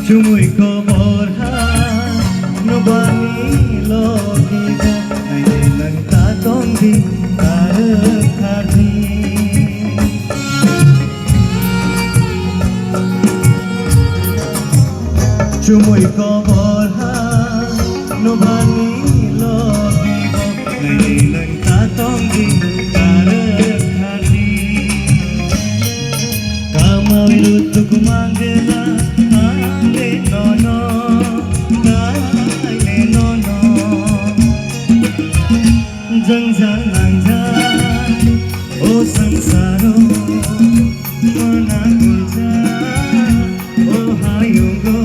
Sumuy ko borha Nubani logi ba Naile lang tatong di Karagkarni Sumuy ko borha Nubani logi ba Naile lang tatong di Karagkarni Kamawirutu kumangela Jangjan langjan O sansaro Mana gulja O hayungo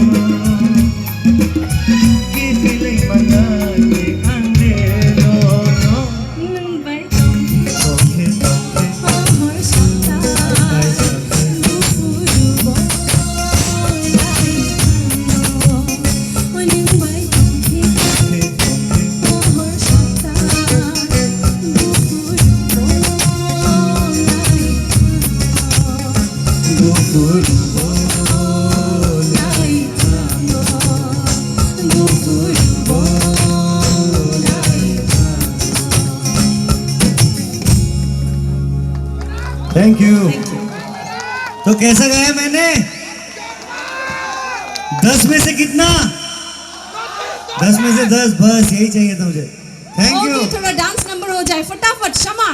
Kifilay managi ande no no Nang bay Soke soke Pahor sakta Ay soke Bufurubo Lai ano Waning bay Soke soke Pahor sakta Bufurubo Lai Bufurubo Lai ano Bufurubo Lai Thank you तो कैसा गाया मैंने 10 में से कितना 10 में से 10 बस यही चाहिए था मुझे थैंक यू ओके थोड़ा डांस नंबर हो जाए फटाफट शमा